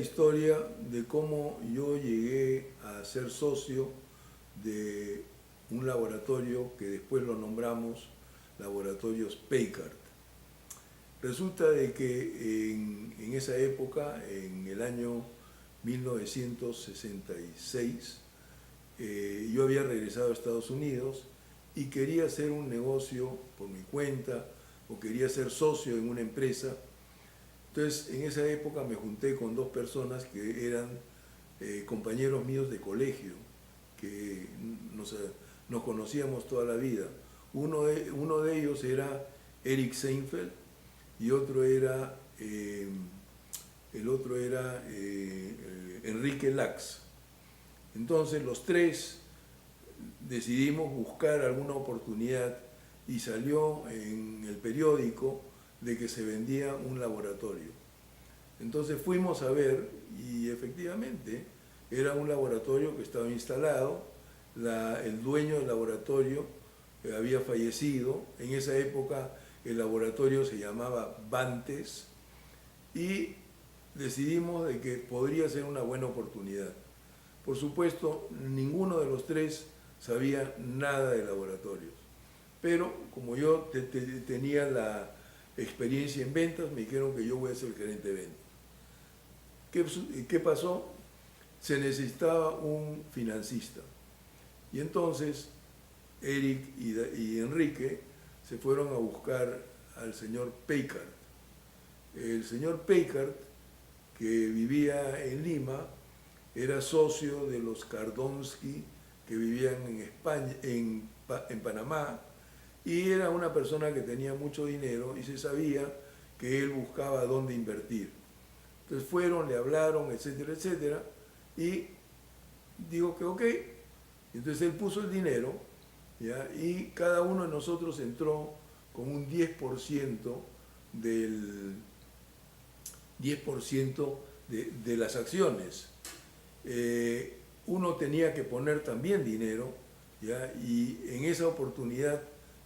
historia de cómo yo llegué a ser socio de un laboratorio que después lo nombramos Laboratorios Packard. Resulta de que en esa época, en el año 1966, yo había regresado a Estados Unidos y quería hacer un negocio por mi cuenta o quería ser socio en una empresa. Entonces, en esa época me junté con dos personas que eran compañeros míos de colegio, que nos conocíamos toda la vida. Uno de ellos era Eric Seinfeld y el otro era Enrique Lax. Entonces, los tres decidimos buscar alguna oportunidad y salió en el periódico de que se vendía un laboratorio. Entonces fuimos a ver y efectivamente era un laboratorio que estaba instalado, el dueño del laboratorio había fallecido, en esa época el laboratorio se llamaba Bantes y decidimos de que podría ser una buena oportunidad. Por supuesto, ninguno de los tres sabía nada de laboratorios, pero como yo tenía la experiencia en ventas, me dijeron que yo voy a ser el gerente de ventas. ¿Qué pasó? Se necesitaba un financista. Y entonces Eric y Enrique se fueron a buscar al señor Packard. El señor Packard, que vivía en Lima, era socio de los Kardonsky, que vivían en España, en Panamá, y era una persona que tenía mucho dinero y se sabía que él buscaba dónde invertir. Entonces fueron, le hablaron, etcétera, etcétera, y digo que ok. Entonces él puso el dinero, ¿ya? Y cada uno de nosotros entró con un 10% del 10% de las acciones. Uno tenía que poner también dinero, ¿ya? Y en esa oportunidad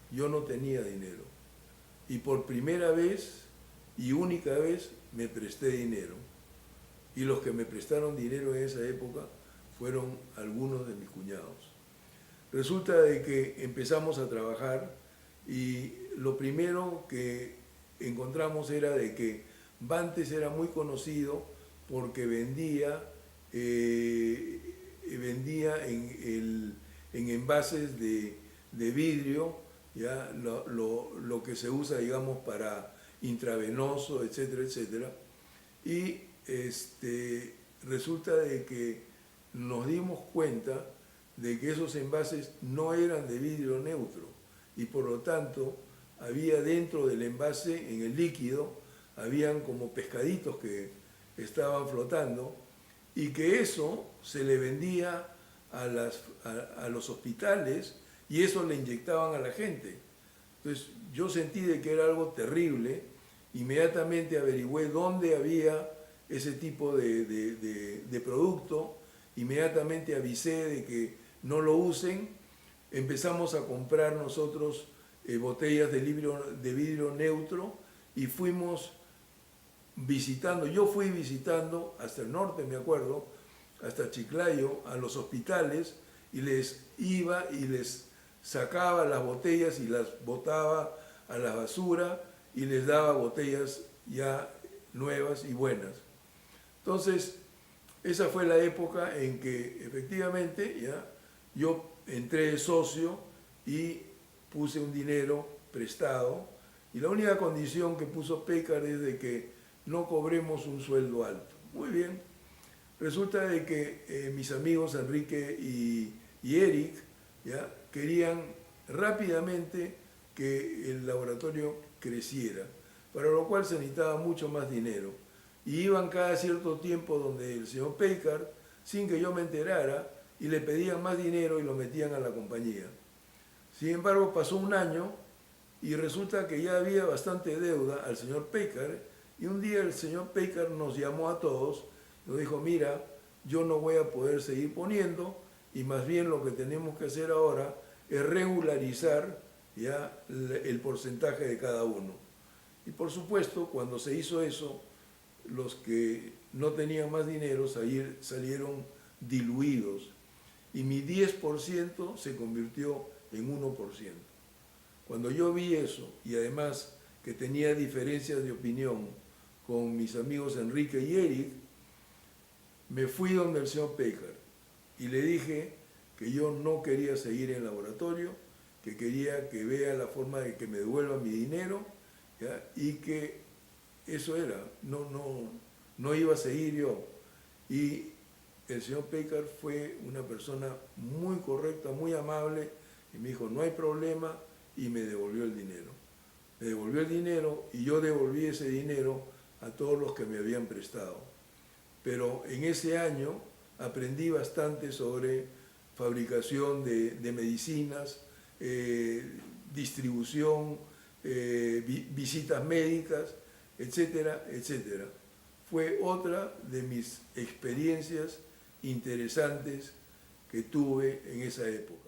yo no tenía dinero. Y por primera vez y única vez me presté dinero. Y los que me prestaron dinero en esa época fueron algunos de mis cuñados. Resulta de que empezamos a trabajar y lo primero que encontramos era de que Bantes era muy conocido porque vendía en envases de vidrio, ¿ya? Lo que se usa, digamos, para intravenoso, etcétera, etcétera. Y resulta de que nos dimos cuenta de que esos envases no eran de vidrio neutro y por lo tanto había dentro del envase, en el líquido, habían como pescaditos que estaban flotando y que eso se le vendía a los hospitales y eso le inyectaban a la gente. Entonces yo sentí de que era algo terrible, inmediatamente averigüé dónde había ese tipo de producto, inmediatamente avisé de que no lo usen, empezamos a comprar nosotros botellas de vidrio neutro y fuimos visitando, yo fui visitando hasta el norte, me acuerdo, hasta Chiclayo, a los hospitales y les iba y les sacaba las botellas y las botaba a la basura y les daba botellas ya nuevas y buenas. Entonces, esa fue la época en que efectivamente ya yo entré de socio y puse un dinero prestado y la única condición que puso Packard es de que no cobremos un sueldo alto. Muy bien. Resulta de que mis amigos Enrique y Eric ya querían rápidamente que el laboratorio creciera, para lo cual se necesitaba mucho más dinero. Y iban cada cierto tiempo donde el señor Packard, sin que yo me enterara, y le pedían más dinero y lo metían a la compañía. Sin embargo, pasó un año y resulta que ya había bastante deuda al señor Packard y un día el señor Packard nos llamó a todos, nos dijo, mira, yo no voy a poder seguir poniendo y más bien lo que tenemos que hacer ahora es regularizar ya el porcentaje de cada uno. Y por supuesto, cuando se hizo eso, los que no tenían más dinero, salieron diluidos y mi 10% se convirtió en 1%. Cuando yo vi eso y además que tenía diferencias de opinión con mis amigos Enrique y Eric, me fui donde el señor Pécar y le dije que yo no quería seguir en el laboratorio, que quería que vea la forma de que me devuelvan mi dinero, ¿ya? Y que eso era, no iba a seguir yo. Y el señor Pécar fue una persona muy correcta, muy amable, y me dijo, no hay problema, y me devolvió el dinero. Me devolvió el dinero y yo devolví ese dinero a todos los que me habían prestado. Pero en ese año aprendí bastante sobre fabricación de medicinas, distribución, visitas médicas, etcétera, etcétera. Fue otra de mis experiencias interesantes que tuve en esa época.